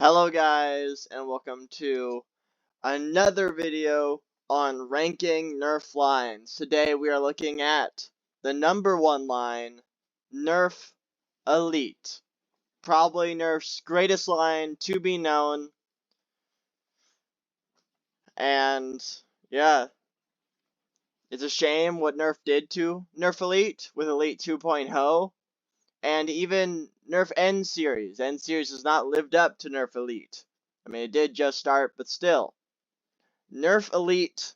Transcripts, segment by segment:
Hello guys, and welcome to another video on ranking nerf lines. Today we are looking at the number one line, Nerf Elite. Probably Nerf's greatest line to be known. And yeah, it's a shame what Nerf did to Nerf Elite with Elite 2.0. And even Nerf N Series. N Series has not lived up to Nerf Elite. I mean, it did just start, but still. Nerf Elite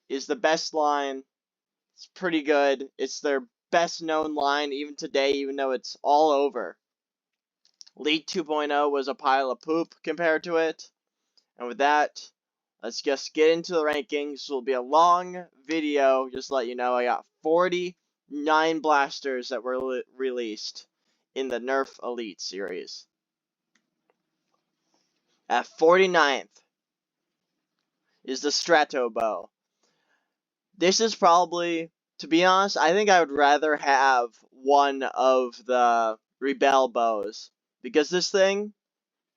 is the best line. It's pretty good. It's their best known line even today, even though it's all over. Elite 2.0 was a pile of poop compared to it. And with that, let's just get into the rankings. It will be a long video. Just to let you know, I got 49 blasters that were released in the Nerf Elite series. At 49th is the Strato Bow. This is probably, to be honest, I think I would rather have one of the Rebel bows, because this thing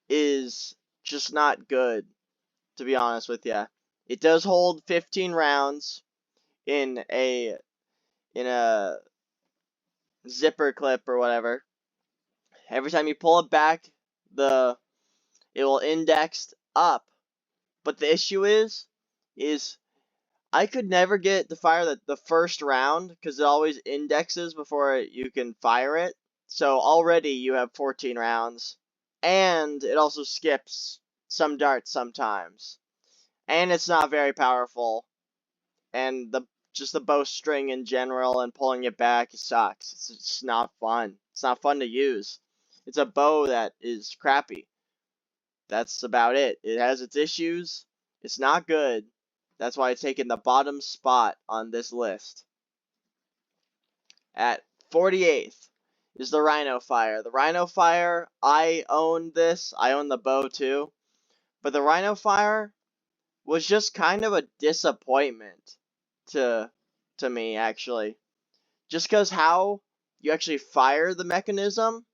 is just not good, to be honest with you. It does hold 15 rounds in a zipper clip or whatever. Every time you pull it back, it will index up. But the issue is I could never get to fire the first round because it always indexes before you can fire it. So already you have 14 rounds, and it also skips some darts sometimes. And it's not very powerful, and just the bowstring in general and pulling it back sucks. It's not fun. It's not fun to use. It's a bow that is crappy. That's about it. It has its issues. It's not good. That's why it's taken the bottom spot on this list. At 48th is the Rhino Fire. The Rhino Fire, I own this. I own the bow too. But the Rhino Fire was just kind of a disappointment to me, actually. Just because how you actually fire the mechanism,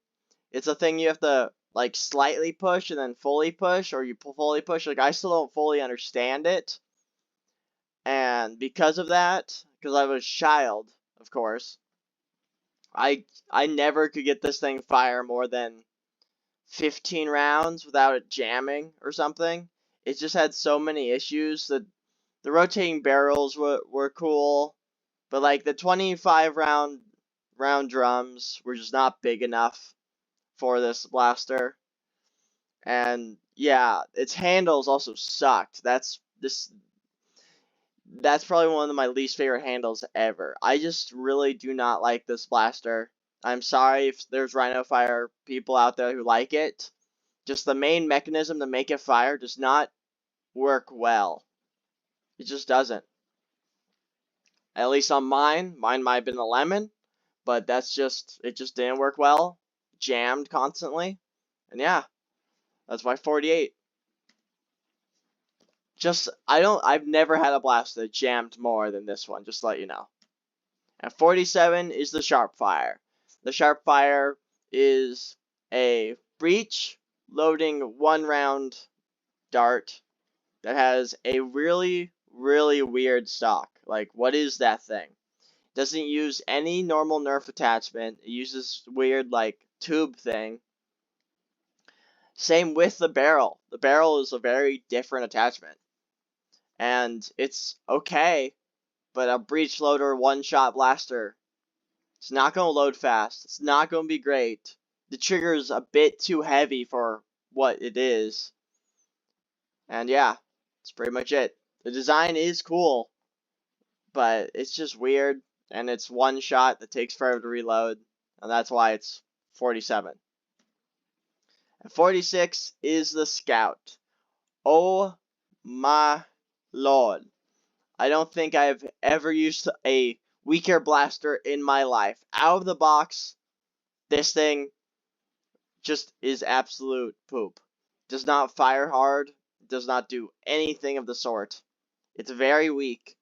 it's a thing you have to like slightly push and then fully push, or you fully push. Like, I still don't fully understand it. And because of that, because I was a child, of course, I never could get this thing fire more than 15 rounds without it jamming or something. It just had so many issues. The rotating barrels were cool, but like the 25 round drums were just not big enough for this blaster. And yeah, its handles also sucked. That's probably one of my least favorite handles ever. I just really do not like this blaster. I'm sorry if there's Rhino Fire people out there who like it. Just the main mechanism to make it fire does not work well. It just doesn't. At least on mine. Mine might have been a lemon, but it just didn't work well. Jammed constantly. And yeah, that's why 48. I've never had a blaster that jammed more than this one, just to let you know. And 47 is the Sharpfire. The Sharpfire is a breech loading 1-round dart that has a really, really weird stock. Like, what is that thing? It doesn't use any normal Nerf attachment. It uses weird, like, tube thing. Same with the barrel. The barrel is a very different attachment. And it's okay, but a breech loader one-shot blaster, it's not going to load fast. It's not going to be great. The trigger is a bit too heavy for what it is. And yeah, that's pretty much it. The design is cool, but it's just weird, and it's one shot that takes forever to reload, and that's why it's 47. And 46 is the Scout. Oh my lord. I don't think I've ever used a weaker blaster in my life. Out of the box, this thing just is absolute poop. Does not fire hard. Does not do anything of the sort. It's very weak.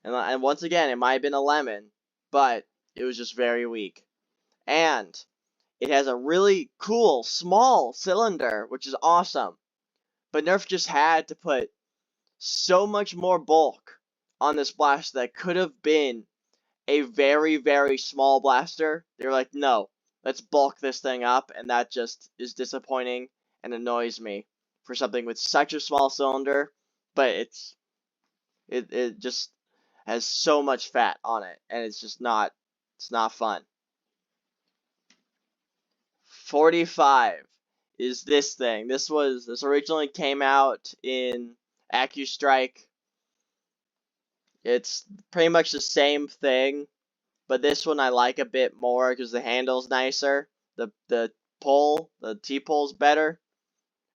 And once again, it might have been a lemon, but it was just very weak. And It has a really cool small cylinder, which is awesome. But Nerf just had to put so much more bulk on this blaster that could have been a very, very small blaster. They were like, no, let's bulk this thing up, and that just is disappointing and annoys me for something with such a small cylinder, but it just has so much fat on it, and it's not fun. 45 is this thing. This originally came out in AccuStrike. It's pretty much the same thing, but this one I like a bit more because the handle's nicer. The T-pull's better.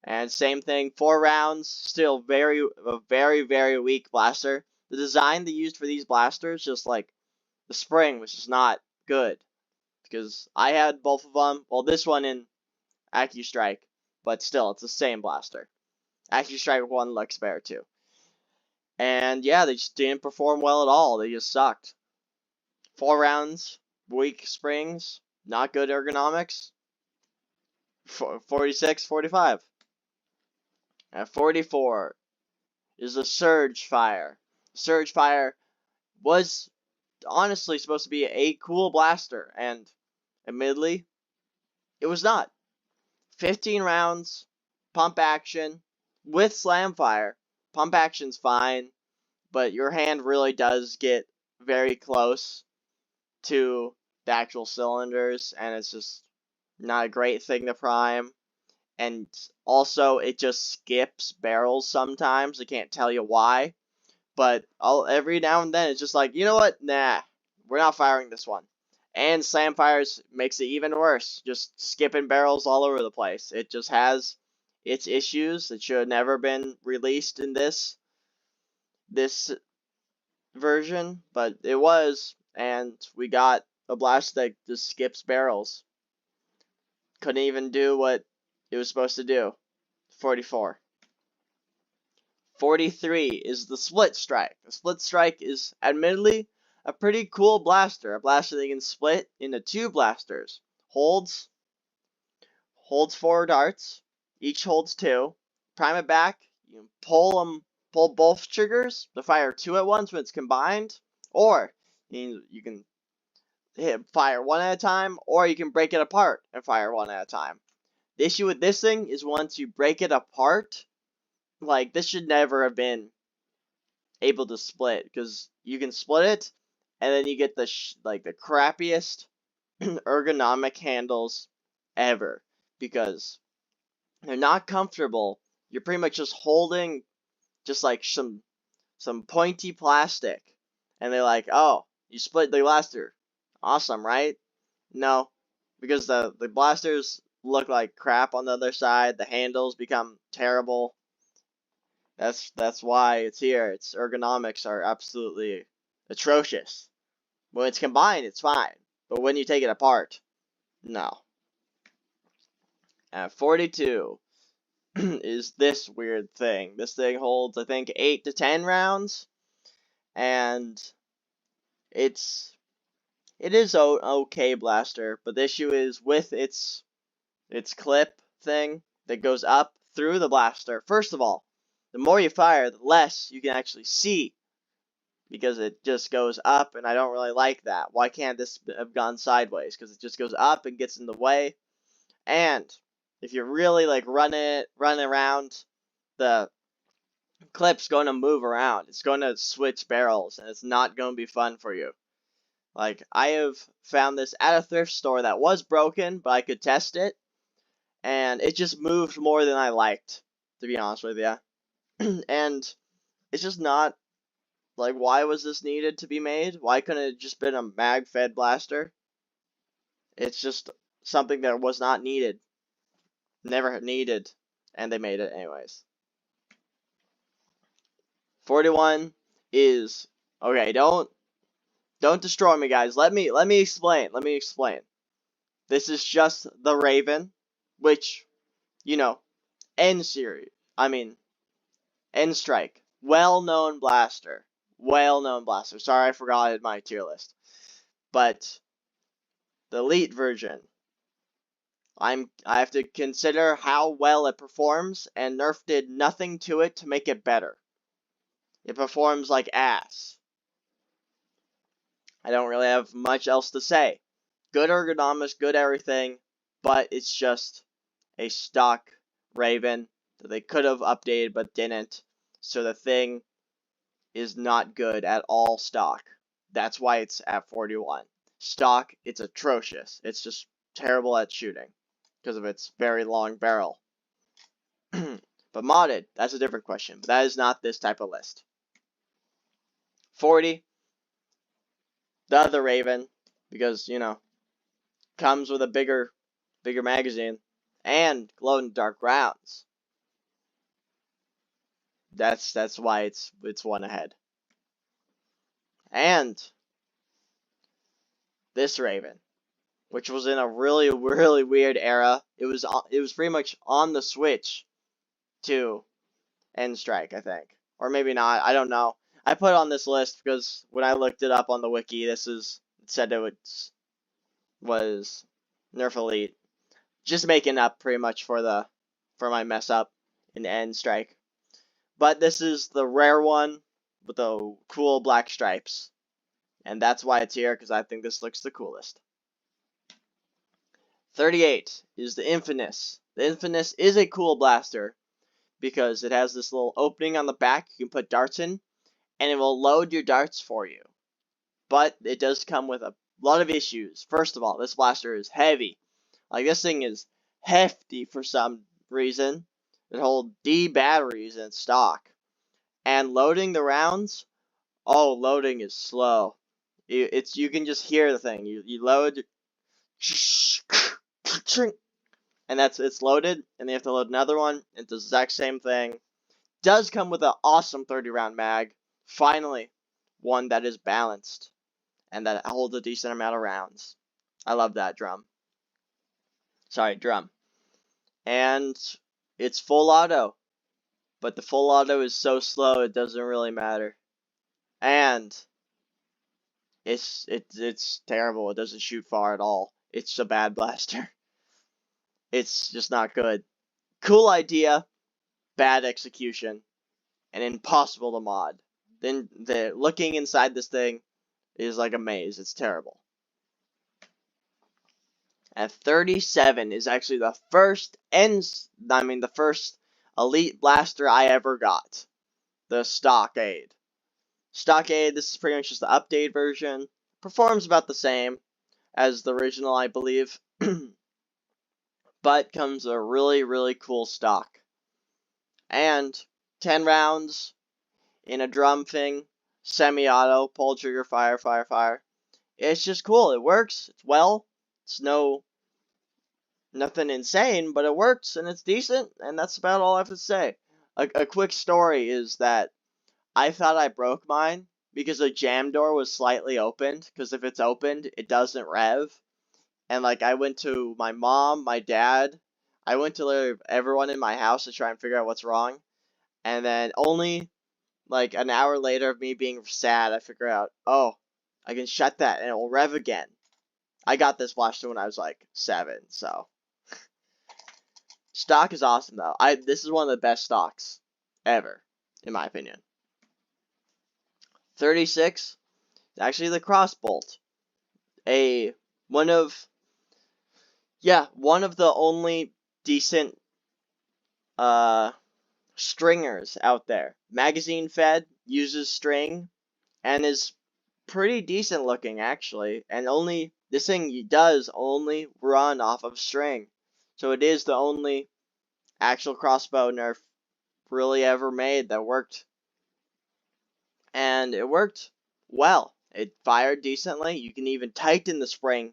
And same thing, 4 rounds, still a very weak blaster. The design they used for these blasters, just like the spring, was just not good. Because I had both of them. Well, this one in AccuStrike, but still, it's the same blaster. AccuStrike 1 looks better too. And yeah, they just didn't perform well at all. They just sucked. 4 rounds, weak springs, not good ergonomics. 46, 45. At 44 is the Surge Fire. Surge Fire was honestly supposed to be a cool blaster, and admittedly, it was not. 15 rounds, pump action, with slam fire. Pump action's fine, but your hand really does get very close to the actual cylinders, and it's just not a great thing to prime. And also, it just skips barrels sometimes. I can't tell you why, but every now and then it's just like, you know what? Nah, we're not firing this one. And slam fires makes it even worse, just skipping barrels all over the place. It just has its issues. It should have never been released in this version, but it was, and we got a blast that just skips barrels. Couldn't even do what it was supposed to do. 44. 43 is the Split Strike. The Split Strike is admittedly a pretty cool blaster. A blaster that you can split into 2 blasters. Holds 4 darts. Each holds 2. Prime it back. You can pull both triggers to fire 2 at once when it's combined. Or you can fire 1 at a time, or you can break it apart and fire 1 at a time. The issue with this thing is once you break it apart, like, this should never have been able to split, because you can split it, and then you get the crappiest ergonomic handles ever, because they're not comfortable. You're pretty much just holding just like some pointy plastic, and they're like, oh, you split the blaster. Awesome, right? No, because the blasters look like crap on the other side. The handles become terrible. That's why it's here. Its ergonomics are absolutely atrocious. When it's combined, it's fine. But when you take it apart, no. At 42 is this weird thing. This thing holds, I think, 8 to 10 rounds. And it is an okay blaster, but the issue is with its clip thing that goes up through the blaster. First of all, the more you fire, the less you can actually see, because it just goes up, and I don't really like that. Why can't this have gone sideways? Because it just goes up and gets in the way. And if you're really like running around, the clip's going to move around. It's going to switch barrels, and it's not going to be fun for you. Like, I have found this at a thrift store that was broken, but I could test it, and it just moved more than I liked, to be honest with you. And it's just not, like, why was this needed to be made? Why couldn't it just been a mag-fed blaster? It's just something that was not needed. Never needed, and they made it anyways. 41 is, okay, don't destroy me, guys. Let me explain. This is just the Raven, which, you know, N-Series. I mean, N-Strike. Well-known blaster. Sorry, I forgot it in my tier list. But the Elite version I have to consider how well it performs, and Nerf did nothing to it to make it better. It performs like ass. I don't really have much else to say. Good ergonomics, good everything, but it's just a stock Raven that they could have updated but didn't. So the thing is not good at all stock. That's why it's at 41. Stock, it's atrocious. It's just terrible at shooting because of its very long barrel. But modded, that's a different question. But that is not this type of list. 40, the other Raven, because, you know, comes with a bigger magazine and glow-in-the-dark rounds. That's why it's one ahead. And this Raven, which was in a really weird era. It was pretty much on the Switch to End Strike, I think, or maybe not. I don't know. I put it on this list because when I looked it up on the wiki, it said it was Nerf Elite, just making up pretty much for my mess up in End Strike. But this is the rare one with the cool black stripes. And that's why it's here, because I think this looks the coolest. 38 is the Infamous. The Infamous is a cool blaster because it has this little opening on the back you can put darts in, and it will load your darts for you. But it does come with a lot of issues. First of all, this blaster is heavy. Like, this thing is hefty for some reason. It holds D batteries in stock. And loading the rounds, loading is slow. You can just hear the thing. You load, and it's loaded, and they have to load another one. It's the exact same thing. Does come with an awesome 30-round mag. Finally, one that is balanced and that holds a decent amount of rounds. I love that drum. And it's full auto, but the full auto is so slow it doesn't really matter. And it's terrible. It doesn't shoot far at all. It's a bad blaster. It's just not good. Cool idea, bad execution, and impossible to mod. Then looking inside this thing is like a maze. It's terrible. At 37 is actually the first Elite blaster I ever got. The Stockade. Stockade, this is pretty much just the updated version. Performs about the same as the original, I believe. But comes with a really cool stock. And 10 rounds in a drum thing. Semi-auto, pull trigger, fire. It's just cool. It works. It's well. It's nothing insane, but it works and it's decent, and that's about all I have to say. A quick story is that I thought I broke mine because the jam door was slightly opened, because if it's opened, it doesn't rev. And like, I went to my mom, my dad, I went to everyone in my house to try and figure out what's wrong, and then only like an hour later of me being sad, I figure out, oh, I can shut that and it will rev again. I got this blaster when I was like 7, so. Stock is awesome though. This is one of the best stocks ever, in my opinion. 36, actually the Crossbolt. One of the only decent stringers out there. Magazine fed, uses string, and is pretty decent looking actually. And this thing does only run off of string. So it is the only actual crossbow nerf really ever made that worked. And it worked well. It fired decently. You can even tighten the string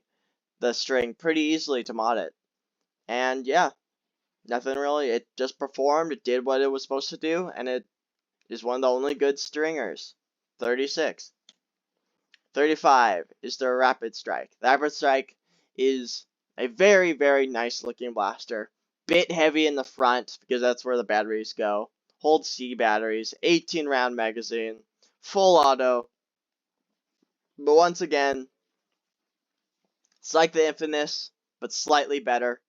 pretty easily to mod it. And yeah, nothing really. It just performed. It did what it was supposed to do, and it is one of the only good stringers. 36. 35 is the Rapid Strike. The Rapid Strike is a very nice looking blaster. Bit heavy in the front because that's where the batteries go. Holds C batteries, 18 round magazine, full auto. But once again, it's like the Infamous, but slightly better.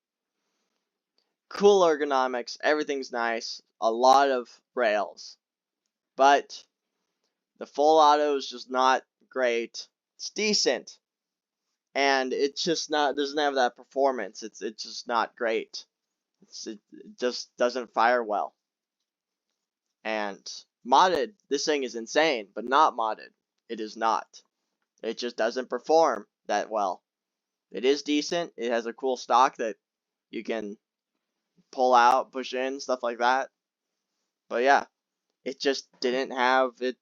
Cool ergonomics, everything's nice, a lot of rails. But the full auto is just not great. It's decent. And it's just not, doesn't have that performance. It's just not great. It just doesn't fire well. And modded, this thing is insane, but not modded. It is not. It just doesn't perform that well. It is decent. It has a cool stock that you can pull out, push in, stuff like that. But yeah, it just didn't have it.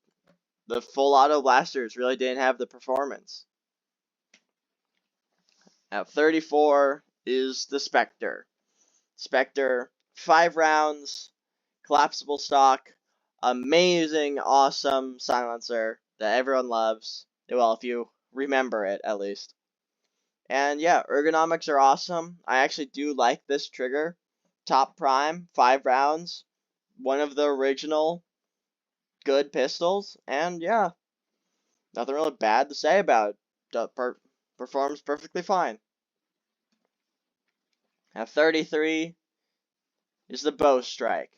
The full auto blasters really didn't have the performance. At 34 is the Spectre. Spectre, 5 rounds, collapsible stock, amazing, awesome silencer that everyone loves. Well, if you remember it, at least. And yeah, ergonomics are awesome. I actually do like this trigger. Top prime, 5 rounds, one of the original good pistols, and yeah, nothing really bad to say about it. Performs perfectly fine. At 33 is the Bow Strike.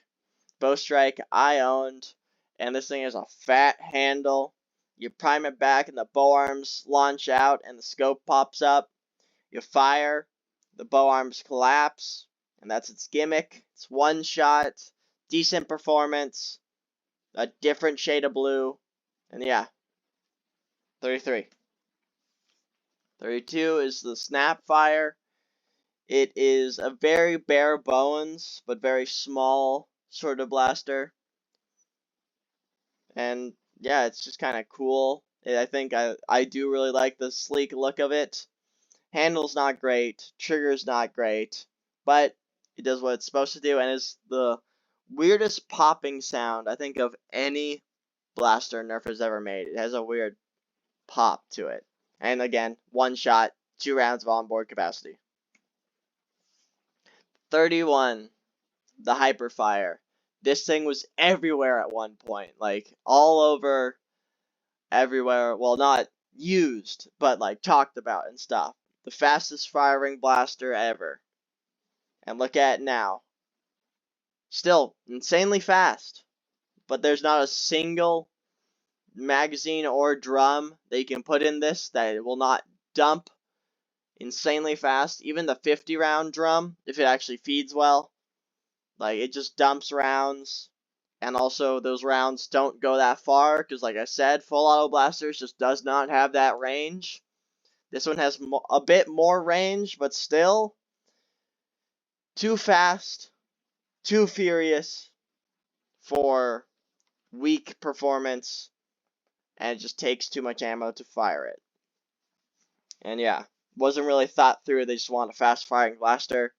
Bow Strike I owned, and this thing has a fat handle. You prime it back and the bow arms launch out and the scope pops up. You fire, the bow arms collapse, and that's its gimmick. It's one shot, decent performance, a different shade of blue, and yeah, 33. 32 is the Snapfire. It is a very bare bones, but very small sort of blaster. And yeah, it's just kind of cool. I think I do really like the sleek look of it. Handle's not great, trigger's not great, but it does what it's supposed to do, and is the weirdest popping sound I think of any blaster Nerf has ever made. It has a weird pop to it. And again, one shot, 2 rounds of onboard capacity. 31, the Hyperfire. This thing was everywhere at one point, like all over, everywhere. Well, not used, but like talked about and stuff. The fastest firing blaster ever. And look at it now. Still insanely fast, but there's not a single magazine or drum that you can put in this that it will not dump insanely fast. Even the 50 round drum, if it actually feeds well, like it just dumps rounds. And also those rounds don't go that far because, like I said, full auto blasters just does not have that range. This one has a bit more range, but still too fast, too furious for weak performance, and it just takes too much ammo to fire it. And yeah, wasn't really thought through. They just want a fast firing blaster.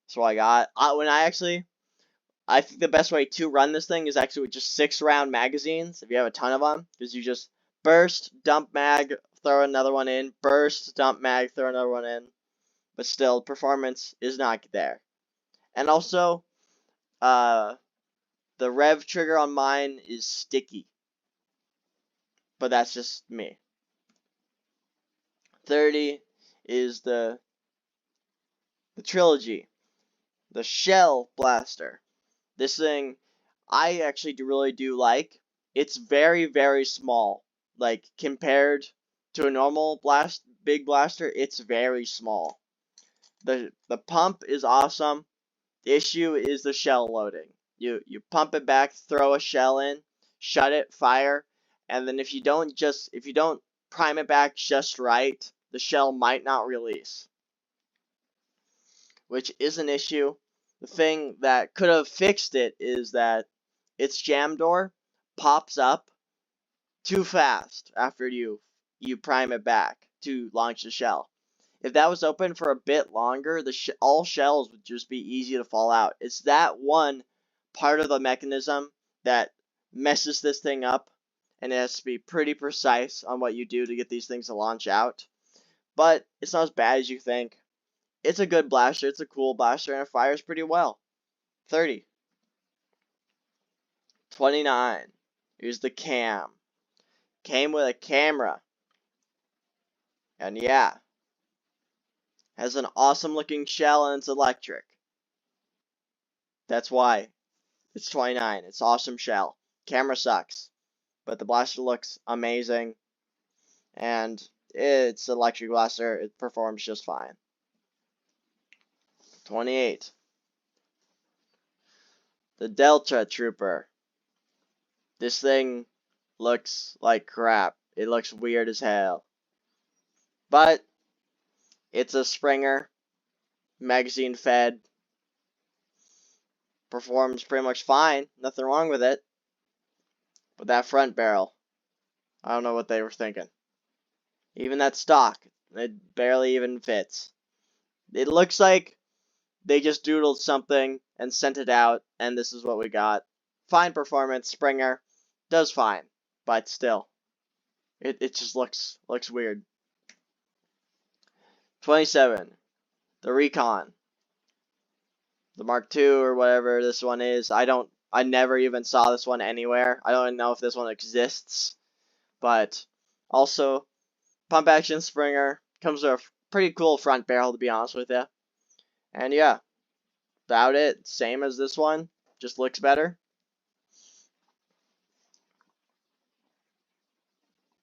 That's what I got. I think the best way to run this thing is actually with just 6 round magazines, if you have a ton of them, because you just burst, dump mag, throw another one in, burst, dump mag, throw another one in, but still, performance is not there. And also, the rev trigger on mine is sticky, but that's just me. 30 is the Trilogy, the Shell Blaster. This thing, I actually really do like. It's very, very small. Like, compared to a normal big blaster, it's very small. The pump is awesome. The issue is the shell loading. You pump it back, throw a shell in, shut it, fire, and then if you don't prime it back just right, the shell might not release, which is an issue. The thing that could have fixed it is that its jam door pops up too fast after you prime it back to launch the shell. If that was open for a bit longer, all shells would just be easy to fall out. It's that one part of the mechanism that messes this thing up, and it has to be pretty precise on what you do to get these things to launch out. But it's not as bad as you think. It's a good blaster, it's a cool blaster, and it fires pretty well. 30. 29. Here's the Cam. Came with a camera. And yeah, has an awesome looking shell and it's electric. That's why it's 29. It's awesome shell. Camera sucks, but the blaster looks amazing, and it's electric blaster. It performs just fine. 28. The Delta Trooper. This thing looks like crap. It looks weird as hell. But it's a Springer, magazine fed, performs pretty much fine. Nothing wrong with it. But that front barrel, I don't know what they were thinking. Even that stock, it barely even fits. It looks like they just doodled something and sent it out, and this is what we got. Fine performance, Springer, does fine, but still, it just looks weird. 27, the Recon, the Mark II or whatever this one is. I never even saw this one anywhere. I don't even know if this one exists, but also pump action Springer, comes with a pretty cool front barrel to be honest with you, and yeah. About it, same as this one, just looks better.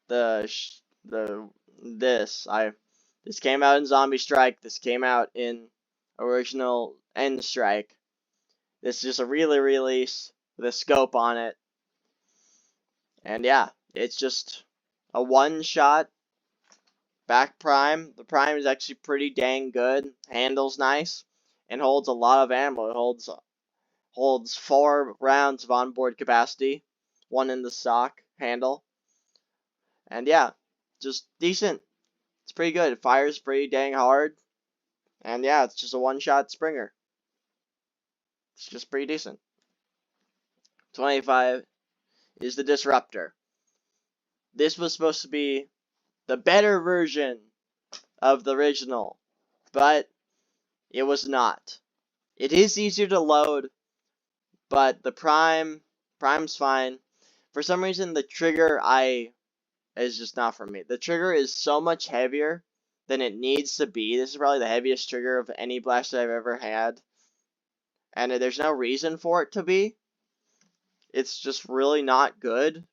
This came out in Zombie Strike. This came out in original End Strike. This is just a re-release with a scope on it, and yeah, it's just a one-shot back prime. The prime is actually pretty dang good. Handles nice and holds a lot of ammo. It holds 4 rounds of onboard capacity, 1 in the stock handle. And yeah, just decent. It's pretty good. It fires pretty dang hard. And yeah, it's just a one-shot Springer. It's just pretty decent. 25 is the Disruptor. This was supposed to be the better version of the original, but it was not. It is easier to load, but the Prime's fine. For some reason, the trigger is just not for me. The trigger is so much heavier than it needs to be. This is probably the heaviest trigger of any blaster I've ever had, and there's no reason for it to be. It's just really not good.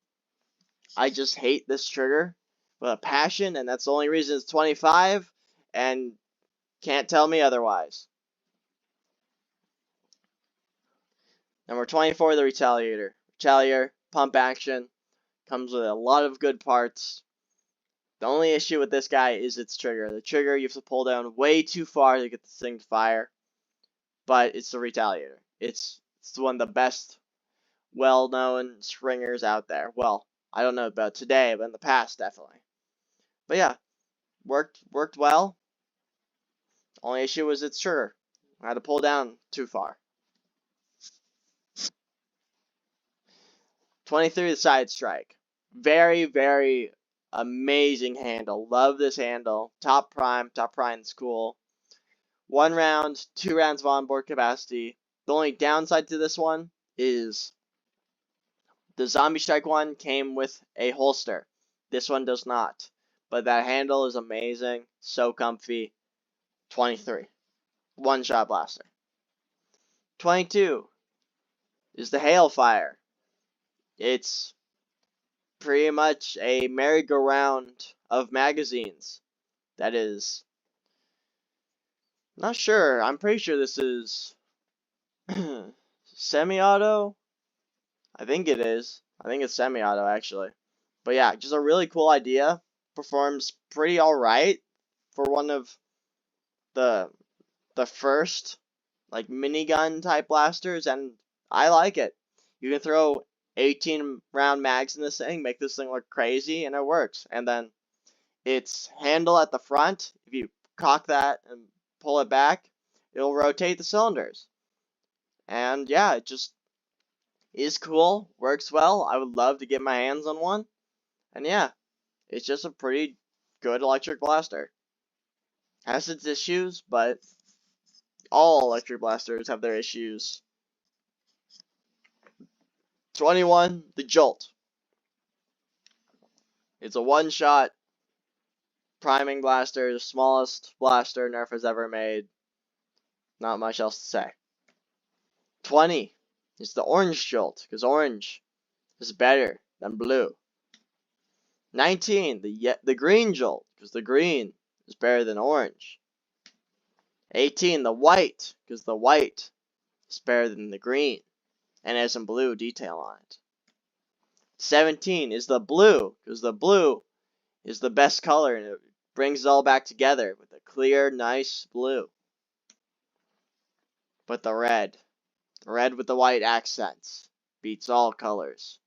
I just hate this trigger with a passion, and that's the only reason it's 25, and can't tell me otherwise. Number 24, the Retaliator. Retaliator, pump action, comes with a lot of good parts. The only issue with this guy is its trigger. The trigger, you have to pull down way too far to get this thing to fire, but it's the Retaliator. It's one of the best well-known Springers out there. Well, I don't know about today, but in the past, definitely. But yeah, worked well. Only issue was its trigger. I had to pull down too far. 23, the Side Strike. Very, very amazing handle. Love this handle. Top prime's cool. 1 round, 2 rounds of onboard capacity. The only downside to this one is the Zombie Strike one came with a holster. This one does not. But that handle is amazing. So comfy. 23. One-shot blaster. 22 is the Hailfire. It's pretty much a merry-go-round of magazines. That is... Not sure. I'm pretty sure this is... semi-auto? I think it is. I think it's semi-auto, actually. But yeah, just a really cool idea. Performs pretty alright for one of the first, like, minigun type blasters, and I like it. You can throw 18 round mags in this thing, make this thing look crazy, and it works. And then its handle at the front, if you cock that and pull it back, it'll rotate the cylinders. And yeah, it just is cool, works well. I would love to get my hands on one. And yeah, it's just a pretty good electric blaster. Has its issues, but all electric blasters have their issues. 21, the Jolt. It's a one-shot priming blaster, the smallest blaster Nerf has ever made. Not much else to say. 20 is the orange jolt, because orange is better than blue. 19, the green jolt, because the green is better than orange. 18, the white, because the white is better than the green, and has some blue detail on it. 17 is the blue, because the blue is the best color, and it brings it all back together with a clear, nice blue. But the red with the white accents, beats all colors.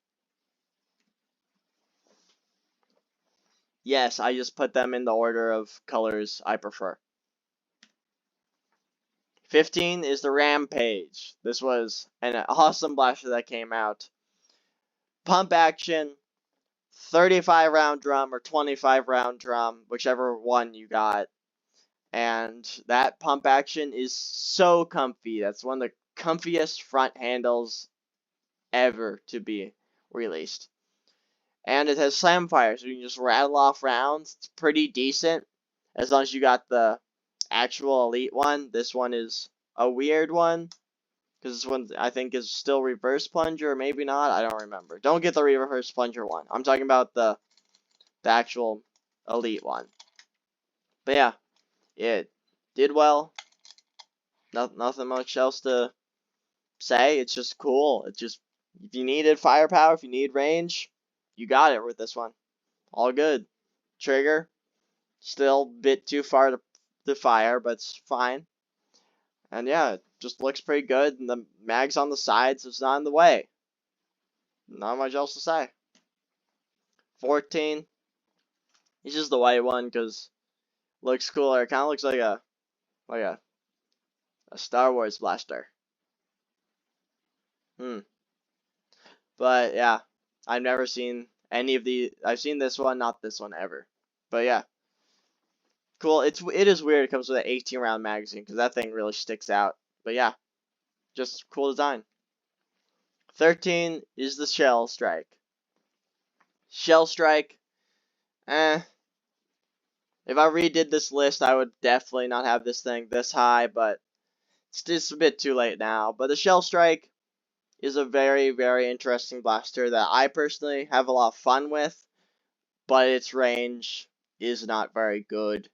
Yes, I just put them in the order of colors I prefer. 15 is the Rampage. This was an awesome blaster that came out. Pump action, 35 round drum or 25 round drum, whichever one you got. And that pump action is so comfy. That's one of the comfiest front handles ever to be released. And it has slam fire, so you can just rattle off rounds. It's pretty decent, as long as you got the actual elite one. This one is a weird one, because this one I think is still reverse plunger, or maybe not. I don't remember. Don't get the reverse plunger one. I'm talking about the actual elite one. But yeah, it did well. Nothing much else to say. It's just cool. It's just, if you needed firepower, if you need range, you got it with this one. All good. Trigger, still a bit too far to fire, but it's fine. And yeah, it just looks pretty good, and the mags on the sides is not in the way. Not much else to say. 14, it's just the white one, because looks cooler. It kind of looks like a Star Wars blaster. But yeah, I've never seen any of the. I've seen this one, not this one ever. But yeah, cool. It is weird. It comes with an 18 round magazine, because that thing really sticks out. But yeah, just cool design. 13 is the Shell Strike. Shell Strike, if I redid this list, I would definitely not have this thing this high, but it's just a bit too late now. But the Shell Strike is a very, very interesting blaster that I personally have a lot of fun with, but its range is not very good.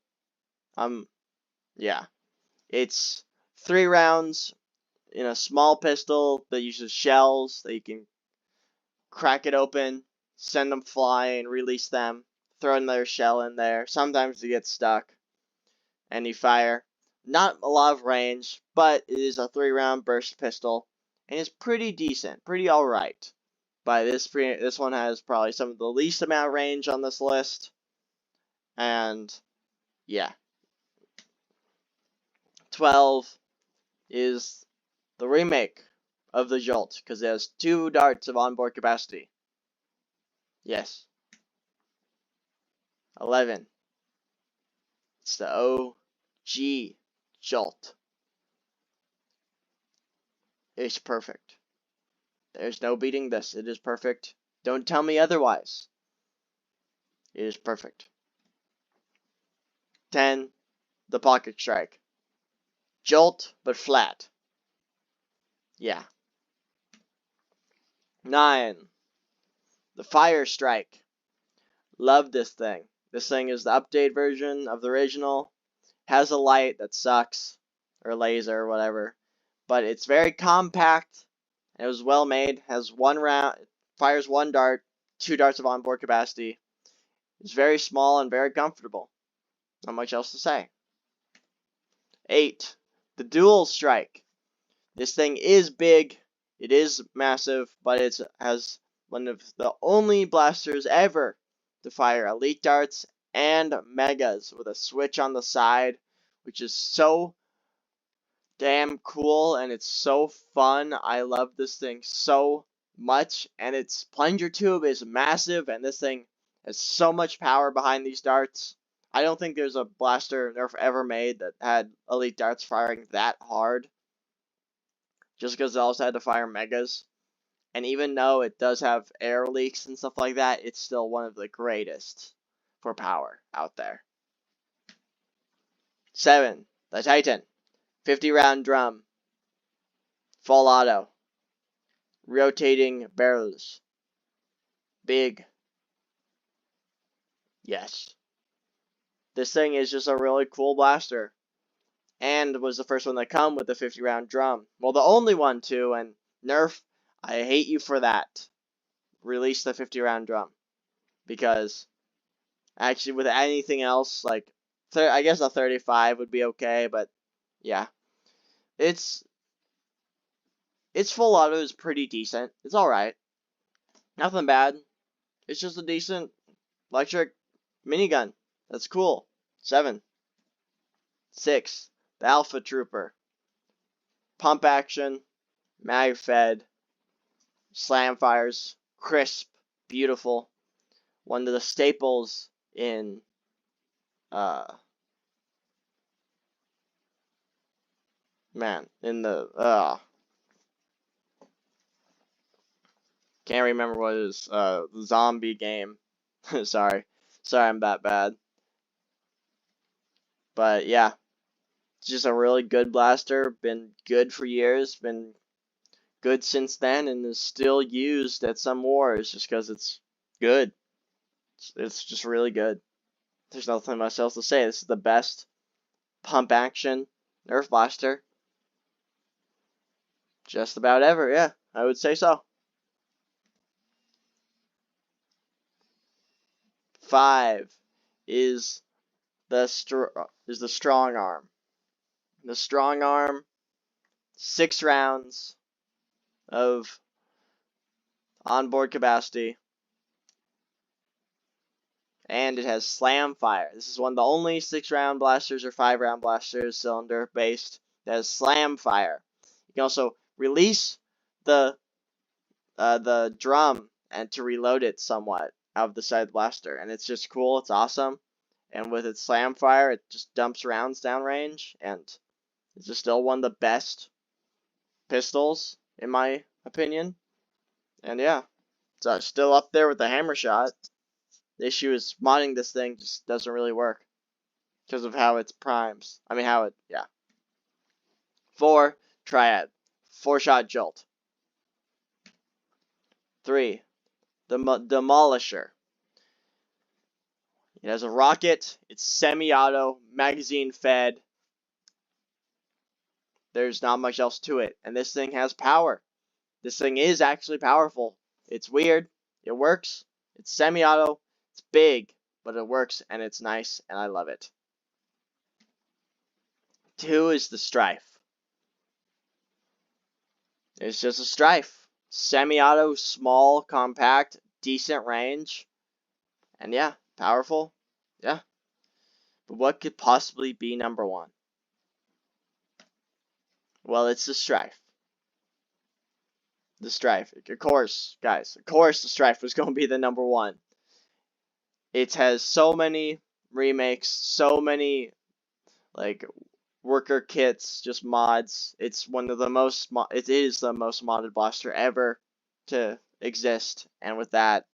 Yeah. It's 3 rounds in a small pistol that uses shells that you can crack it open, send them flying, release them, throw another shell in there. Sometimes you get stuck and you fire. Not a lot of range, but it is a 3 round burst pistol, and it's pretty decent, pretty alright. But this one has probably some of the least amount of range on this list, and yeah. 12 is the remake of the Jolt, because it has 2 darts of onboard capacity. Yes. 11. It's the OG Jolt. It's perfect. There's no beating this. It is perfect. Don't tell me otherwise. It is perfect. 10. The Pocket Strike. Jolt, but flat. Yeah. 9. The Fire Strike. Love this thing. This thing is the update version of the original. Has a light that sucks, or laser, or whatever. But it's very compact. It was well made. Has 1 round. Fires 1 dart. 2 darts of onboard capacity. It's very small and very comfortable. Not much else to say. 8. The Dual Strike. This thing is big. It is massive, but it has one of the only blasters ever to fire elite darts and megas with a switch on the side, which is so damn cool, and it's so fun. I love this thing so much, and its plunger tube is massive, and this thing has so much power behind these darts. I don't think there's a blaster Nerf ever made that had elite darts firing that hard, just because it also had to fire megas. And even though it does have air leaks and stuff like that, it's still one of the greatest for power out there. 7. The Titan. 50 round drum. Full auto. Rotating barrels. Big. Yes. This thing is just a really cool blaster. And was the first one to come with the 50 round drum. Well, the only one too, and Nerf, I hate you for that. Release the 50 round drum. Because actually with anything else, like, I guess a 35 would be okay, but yeah. Its full auto is pretty decent. It's alright. Nothing bad. It's just a decent electric minigun. That's cool. 7. 6. The Alpha Trooper. Pump action. Mag fed. Slam fires. Crisp. Beautiful. One of the staples in in the can't remember what it is, the zombie game. Sorry I'm that bad. But yeah, it's just a really good blaster, been good for years, been good since then, and is still used at some wars just because it's good. It's just really good. There's nothing much else to say. This is the best pump action Nerf blaster just about ever. Yeah, I would say so. 5 is the strong arm. The strong arm, 6 rounds of onboard capacity, and it has slam fire. This is one of the only 6 round blasters or 5 round blasters, cylinder based, that has slam fire. You can also release the drum and to reload it somewhat out of the side of the blaster, and it's just cool. It's awesome, and with its slam fire, it just dumps rounds downrange, and it's just still one of the best pistols in my opinion. And yeah, it's still up there with the hammer shot. The issue is modding this thing just doesn't really work because of how it primes. I mean, how it, yeah. 4, Triad. 4-shot jolt. 3, the Demolisher. It has a rocket. It's semi-auto, magazine fed. There's not much else to it. And this thing has power. This thing is actually powerful. It's weird. It works. It's semi-auto. It's big, but it works, and it's nice, and I love it. 2 is the Strife. It's just a Strife. Semi-auto, small, compact, decent range. And yeah, powerful. Yeah. But what could possibly be number 1? Well, it's the Strife. The Strife. Of course, guys. Of course the Strife was going to be the number 1. It has so many remakes, so many, like, worker kits, just mods. It's one of the most, it is the most modded blaster ever to exist. And with that,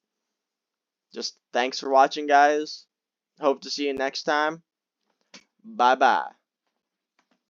just thanks for watching, guys. Hope to see you next time. Bye bye.